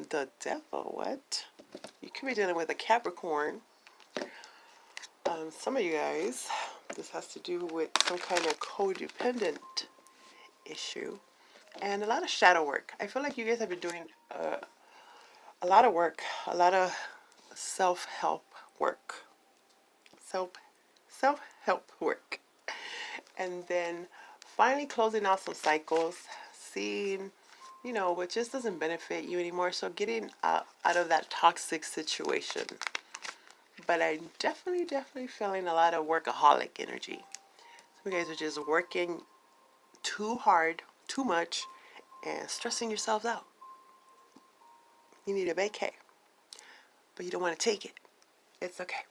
The devil, what? You could be dealing with a Capricorn. Some of you guys, this has to do with some kind of codependent issue. And a lot of shadow work. I feel like you guys have been doing a lot of work, a lot of self-help work. Self-help work. And then finally closing out some cycles, seeing, you know, what just doesn't benefit you anymore. So getting out of that toxic situation. But I'm definitely feeling a lot of workaholic energy. Some of you guys are just working too hard, too much, and stressing yourselves out. You need a vacay, but you don't want to take it. It's okay.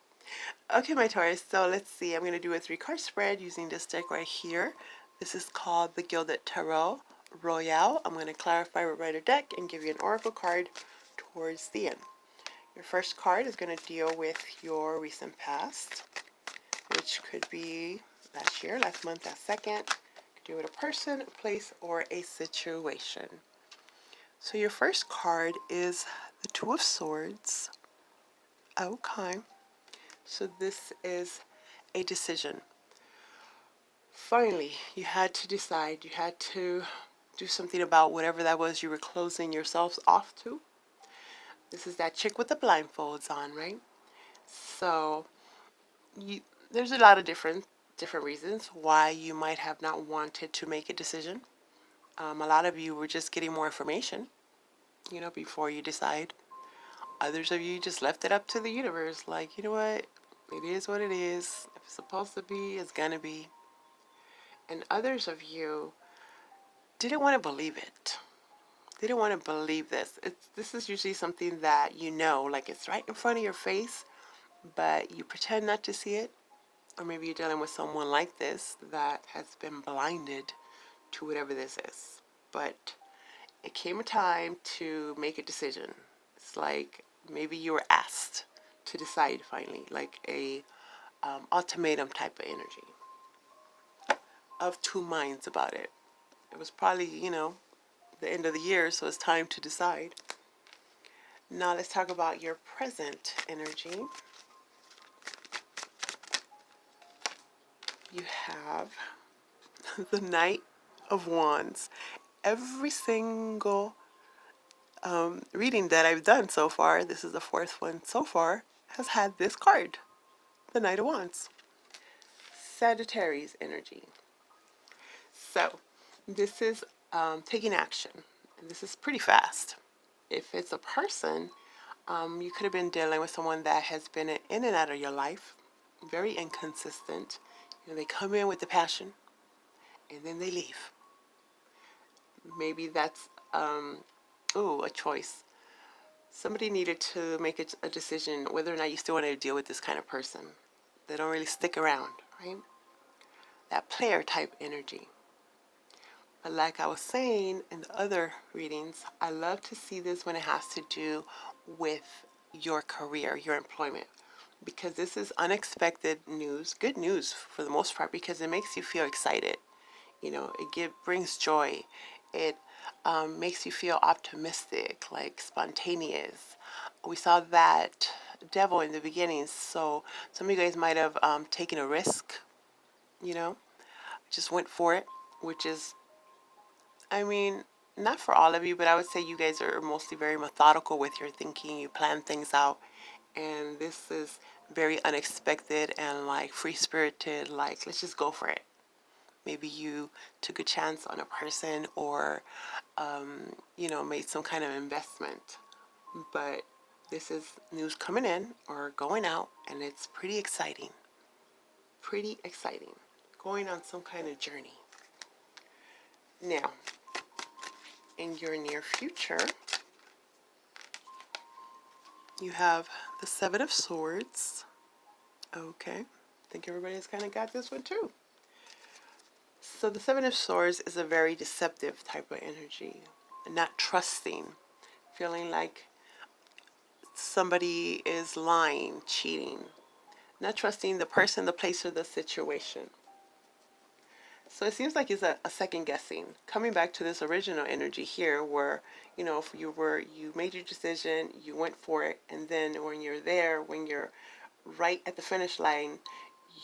Okay, my Taurus, so let's see. I'm going to do a 3-card spread using this deck right here. This is called the Gilded Tarot Royale. I'm going to clarify with Rider deck and give you an oracle card towards the end. Your first card is going to deal with your recent past, which could be last year, last month, last second. Could deal with a person, a place, or a situation. So your first card is the Two of Swords. Okay. So this is a decision. Finally, you had to decide. You had to do something about whatever that was you were closing yourselves off to. This is that chick with the blindfolds on, right? So there's a lot of different reasons why you might have not wanted to make a decision. A lot of you were just getting more information, you know, before you decide. Others of you just left it up to the universe, like, you know what, it is what it is. If it's supposed to be, it's gonna be. And others of you didn't want to believe it. They didn't want to believe this. This is usually something that you know, like it's right in front of your face, but you pretend not to see it. Or maybe you're dealing with someone like this that has been blinded to whatever this is. But it came a time to make a decision. It's like maybe you were asked to decide finally, like a ultimatum type of energy. Of two minds about it. It was probably, you know, the end of the year, so it's time to decide. Now let's talk about your present energy. You have the Knight of Wands. Every single reading that I've done so far, this is the 4th one so far, has had this card, the Knight of Wands. Sagittarius energy. So this is taking action, and this is pretty fast. If it's a person, you could have been dealing with someone that has been in and out of your life, very inconsistent. You know, they come in with the passion, and then they leave. Maybe that's a choice. Somebody needed to make a decision whether or not you still want to deal with this kind of person. They don't really stick around, right? That player type energy. But like I was saying in the other readings, I love to see this when it has to do with your career, your employment. Because this is unexpected news, good news for the most part, because it makes you feel excited. You know, it brings joy. It makes you feel optimistic, like spontaneous. We saw that devil in the beginning, so some of you guys might have taken a risk, you know, just went for it, which is, I mean, not for all of you, but I would say you guys are mostly very methodical with your thinking. You plan things out, and this is very unexpected and like free-spirited, like let's just go for it. Maybe you took a chance on a person or, you know, made some kind of investment. But this is news coming in or going out, and it's pretty exciting. Pretty exciting. Going on some kind of journey. Now, in your near future, you have the 7 of Swords. Okay, I think everybody's kind of got this one too. So the 7 of Swords is a very deceptive type of energy. Not trusting, feeling like somebody is lying, cheating. Not trusting the person, the place, or the situation. So it seems like it's a second guessing. Coming back to this original energy here where, if you made your decision, you went for it, and then when you're there, when you're right at the finish line,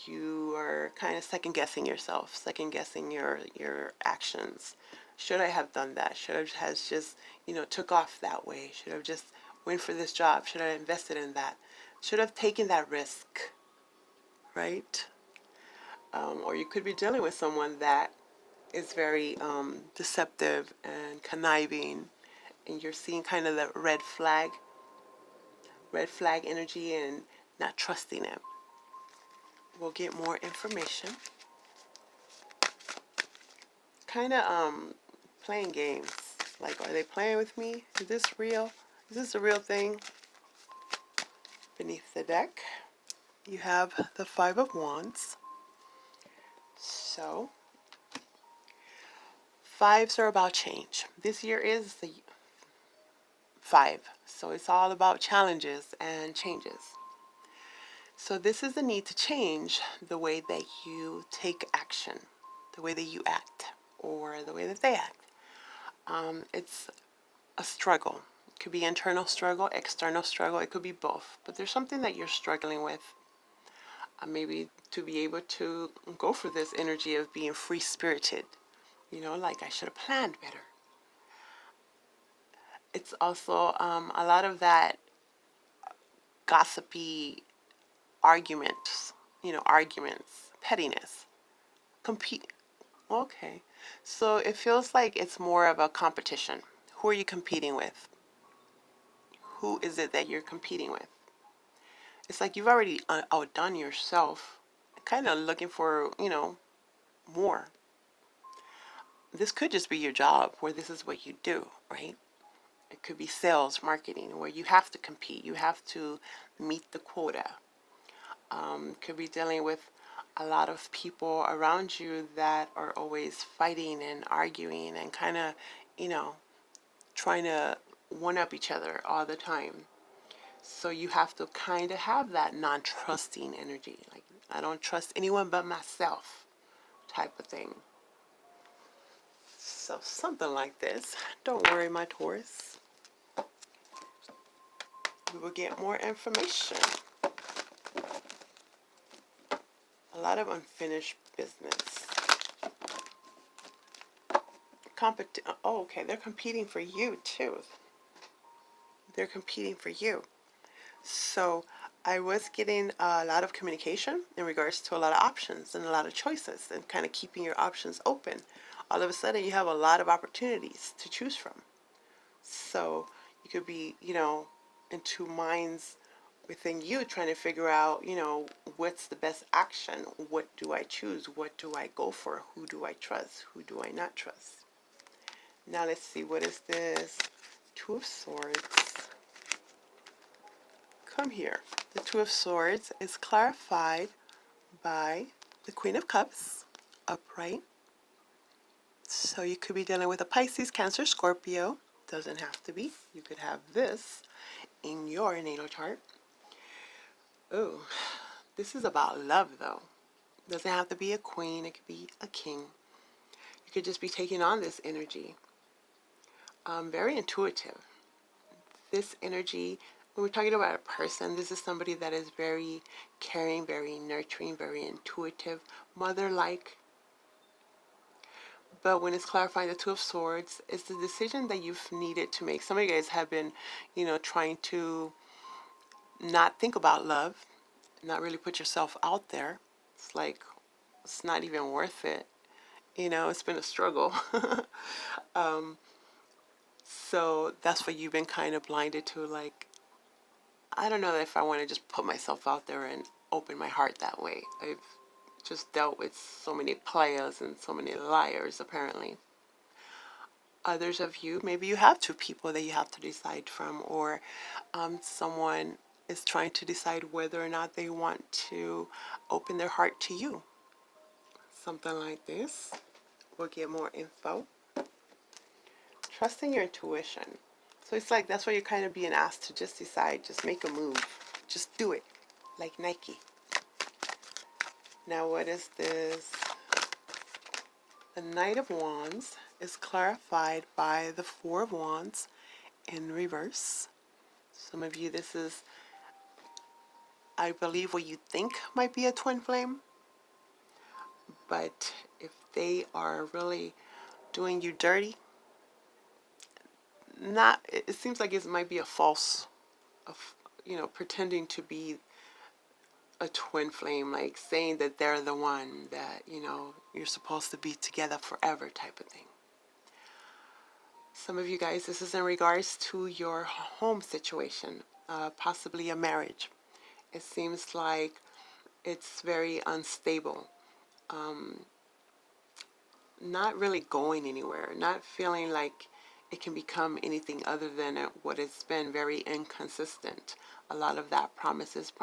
you are kind of second guessing yourself, second guessing your actions. Should I have done that? Should I have just, took off that way? Should I have just went for this job? Should I have invested in that? Should I have taken that risk, right? Or you could be dealing with someone that is very deceptive and conniving, and you're seeing kind of the red flag energy and not trusting it. We'll get more information. Kind of playing games. Like, are they playing with me? Is this real? Is this a real thing? Beneath the deck, you have the Five of Wands. So, fives are about change. This year is the 5. So it's all about challenges and changes. So this is the need to change the way that you take action, the way that you act, or the way that they act. It's a struggle. It could be internal struggle, external struggle. It could be both. But there's something that you're struggling with. Maybe to be able to go for this energy of being free-spirited. Like I should have planned better. It's also a lot of that gossipy arguments, pettiness, compete. Okay, so it feels like it's more of a competition. Who are you competing with? Who is it that you're competing with? It's like you've already outdone yourself, kind of looking for, more. This could just be your job where this is what you do, right? It could be sales, marketing, where you have to compete. You have to meet the quota. Could be dealing with a lot of people around you that are always fighting and arguing and kind of, trying to one-up each other all the time. So you have to kind of have that non-trusting energy. Like, I don't trust anyone but myself type of thing. So something like this. Don't worry, my Taurus. We will get more information. A lot of unfinished business. Oh, okay, they're competing for you too. They're competing for you. So I was getting a lot of communication in regards to a lot of options and a lot of choices and kind of keeping your options open. All of a sudden you have a lot of opportunities to choose from. So you could be, in two minds within you trying to figure out, what's the best action? What do I choose? What do I go for? Who do I trust? Who do I not trust? Now let's see, what is this? Two of Swords. Come here. The Two of Swords is clarified by the Queen of Cups, upright. So you could be dealing with a Pisces, Cancer, Scorpio. Doesn't have to be. You could have this in your natal chart. Oh, this is about love though. Doesn't have to be a queen. It could be a king. You could just be taking on this energy. Very intuitive. This energy, when we're talking about a person, this is somebody that is very caring, very nurturing, very intuitive, mother-like. But when it's clarifying the Two of Swords, it's the decision that you've needed to make. Some of you guys have been, trying to not think about love, not really put yourself out there. It's like, it's not even worth it. It's been a struggle. So that's what you've been kind of blinded to. Like, I don't know if I want to just put myself out there and open my heart that way. I've just dealt with so many players and so many liars, apparently. Others of you, maybe you have two people that you have to decide from, or someone is trying to decide whether or not they want to open their heart to you. Something like this. We'll get more info. Trusting your intuition. So it's like that's why you're kind of being asked to just decide, just make a move. Just do it. Like Nike. Now what is this? The Knight of Wands is clarified by the Four of Wands in reverse. Some of you, this is, I believe, what you think might be a twin flame. But if they are really doing you dirty, not, it seems like it might be a false, pretending to be a twin flame, like saying that they're the one that, you're supposed to be together forever type of thing. Some of you guys, this is in regards to your home situation, possibly a marriage. It seems like it's very unstable. Not really going anywhere, not feeling like it can become anything other than what it's been, very inconsistent. A lot of that promises.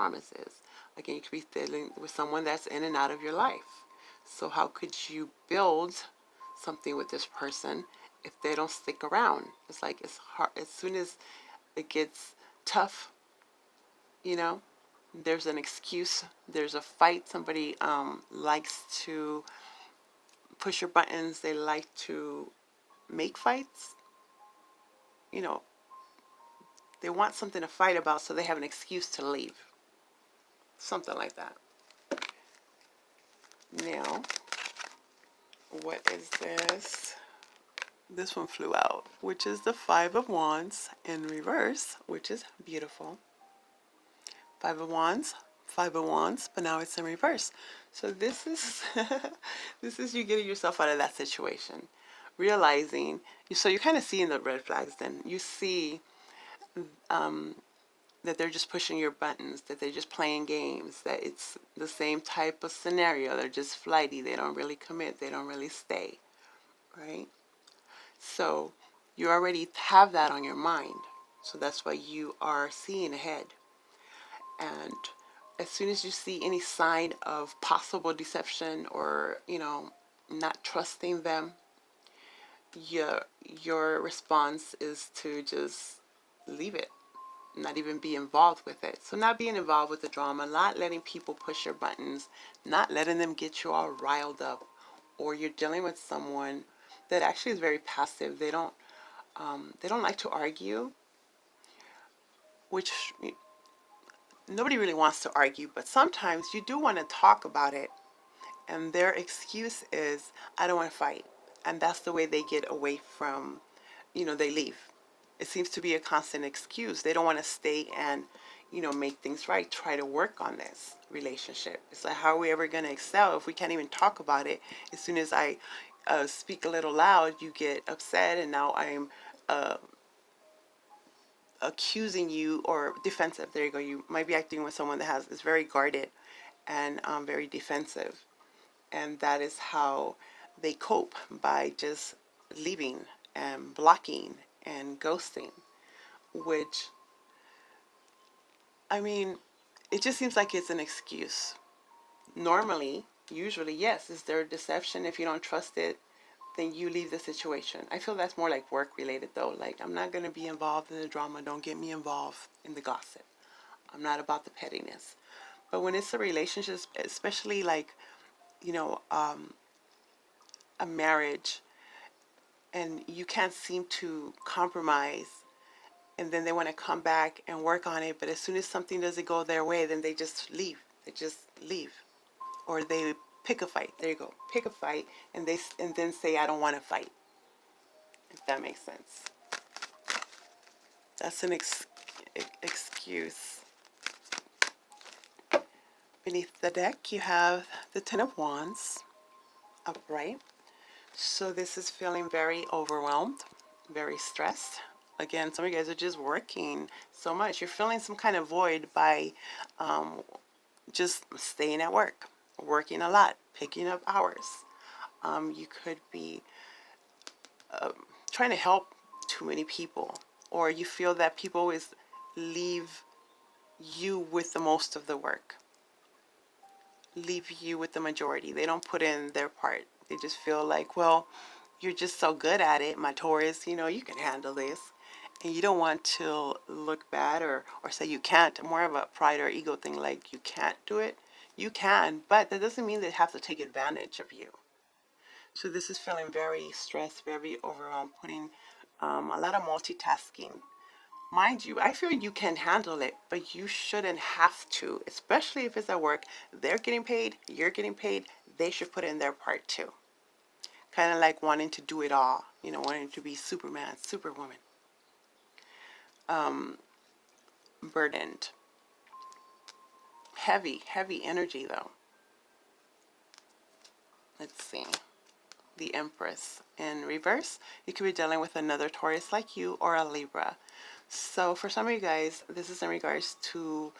Again, you could be dealing with someone that's in and out of your life. So how could you build something with this person if they don't stick around? It's like it's hard. As soon as it gets tough, there's an excuse, there's a fight. Somebody likes to push your buttons. They like to make fights. They want something to fight about, so they have an excuse to leave. Something like that. Now, what is this? This one flew out, which is the Five of Wands in reverse, which is beautiful. Five of Wands, but now it's in reverse. So this is this is you getting yourself out of that situation, realizing. So you're kind of seeing the red flags. Then you see that they're just pushing your buttons, that they're just playing games, that it's the same type of scenario. They're just flighty. They don't really commit. They don't really stay, right? So you already have that on your mind. So that's why you are seeing ahead. And as soon as you see any sign of possible deception or, not trusting them, your response is to just leave it, not even be involved with it. So not being involved with the drama, not letting people push your buttons, not letting them get you all riled up, or you're dealing with someone that actually is very passive. They don't like to argue, which nobody really wants to argue, but sometimes you do want to talk about it, and their excuse is, I don't want to fight. And that's the way they get away from, they leave. It seems to be a constant excuse. They don't want to stay and, make things right, try to work on this relationship. It's like, how are we ever going to excel if we can't even talk about it? As soon as I speak a little loud, you get upset, and now I'm accusing you, or defensive. There you go. You might be acting with someone that is very guarded and very defensive. And that is how they cope, by just leaving and blocking and ghosting, which, it just seems like it's an excuse. Normally, usually, yes, is there deception? If you don't trust it, then you leave the situation. I feel that's more like work related though. Like, I'm not going to be involved in the drama. Don't get me involved in the gossip. I'm not about the pettiness. But when it's a relationship, especially like, a marriage, and you can't seem to compromise, and then they want to come back and work on it, but as soon as something doesn't go their way, then they just leave. They just leave. Or they pick a fight. There you go. Pick a fight, and then say, I don't want to fight. If that makes sense. That's an excuse. Beneath the deck, you have the Ten of Wands upright. So this is feeling very overwhelmed, very stressed. Again, some of you guys are just working so much. You're feeling some kind of void by just staying at work, working a lot, picking up hours. You could be trying to help too many people, or you feel that people always leave you with the most of the work, leave you with the majority. They don't put in their part. They just feel like, well, you're just so good at it, my Taurus, you can handle this. And you don't want to look bad or say you can't. More of a pride or ego thing, like you can't do it. You can, but that doesn't mean they have to take advantage of you. So this is feeling very stressed, very overwhelmed, putting a lot of multitasking. Mind you, I feel you can handle it, but you shouldn't have to, especially if it's at work. They're getting paid, you're getting paid, they should put in their part too. Kind of like wanting to do it all, you know, wanting to be Superman, Superwoman. Burdened. Heavy, heavy energy though. Let's see. The Empress in reverse. You could be dealing with another Taurus like you or a Libra. So for some of you guys, this is in regards to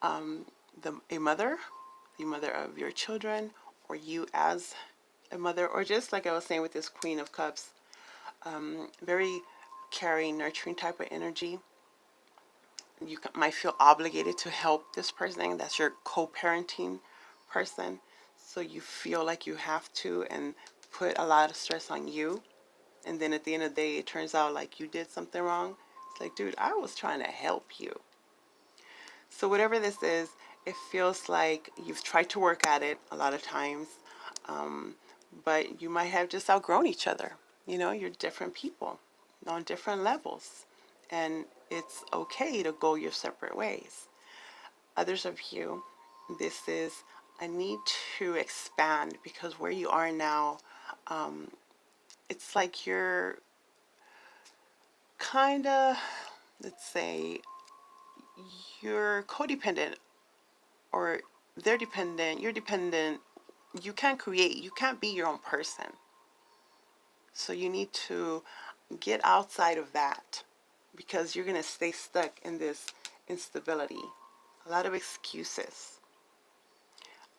a mother, the mother of your children, or you as a mother, or just like I was saying with this Queen of Cups, very caring, nurturing type of energy. You might feel obligated to help this person. That's your co-parenting person. So you feel like you have to and put a lot of stress on you. And then at the end of the day, it turns out like you did something wrong. It's like, dude, I was trying to help you. So whatever this is, it feels like you've tried to work at it a lot of times, but you might have just outgrown each other. You know, you're different people on different levels, and it's okay to go your separate ways. Others of you, this is a need to expand because where you are now, it's like you're kind of, let's say, you're codependent or they're dependent, you're dependent, you can't create, you can't be your own person. So you need to get outside of that because you're going to stay stuck in this instability. A lot of excuses.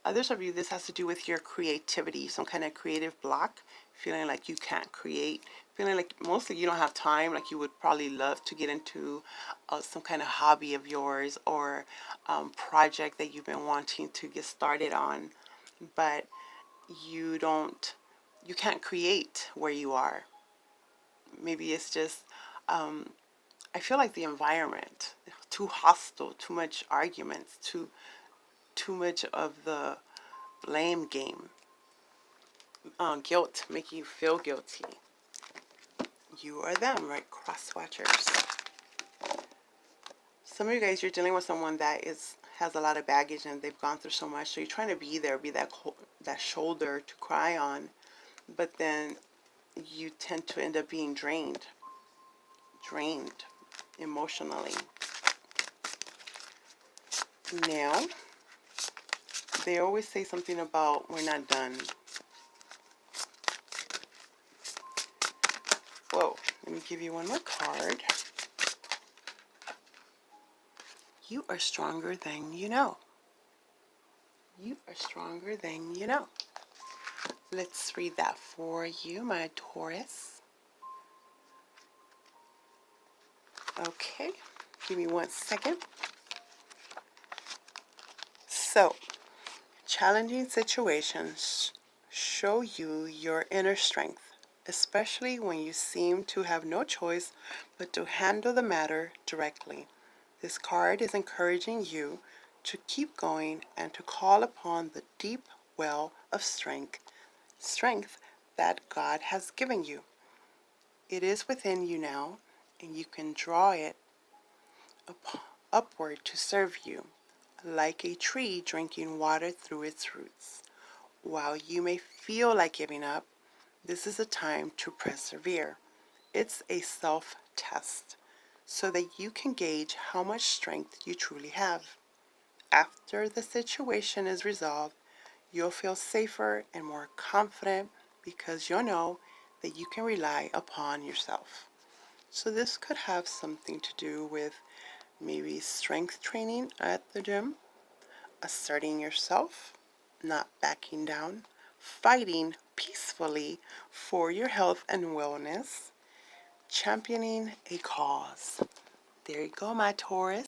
Others of you, this has to do with your creativity, some kind of creative block, feeling like you can't create, feeling like mostly you don't have time, like you would probably love to get into some kind of hobby of yours or project that you've been wanting to get started on, but you can't create where you are. Maybe it's just, I feel like the environment, too hostile, too much arguments, too much of the blame game. Guilt, making you feel guilty. You are them, right? Cross watchers. Some of you guys, you're dealing with someone that has a lot of baggage and they've gone through so much. So you're trying to be there, be that shoulder to cry on. But then you tend to end up being drained emotionally. Now, they always say something about we're not done. Whoa, let me give you one more card. You are stronger than you know. You are stronger than you know. Let's read that for you, my Taurus. Okay, give me 1 second. So, challenging situations show you your inner strength, especially when you seem to have no choice but to handle the matter directly. This card is encouraging you to keep going and to call upon the deep well of strength that God has given you. It is within you now, and you can draw it upward to serve you, like a tree drinking water through its roots. While you may feel like giving up, this is a time to persevere. It's a self-test so that you can gauge how much strength you truly have. After the situation is resolved, you'll feel safer and more confident because you'll know that you can rely upon yourself. So this could have something to do with maybe strength training at the gym, asserting yourself, not backing down, fighting peacefully for your health and wellness, championing a cause. There you go, my Taurus.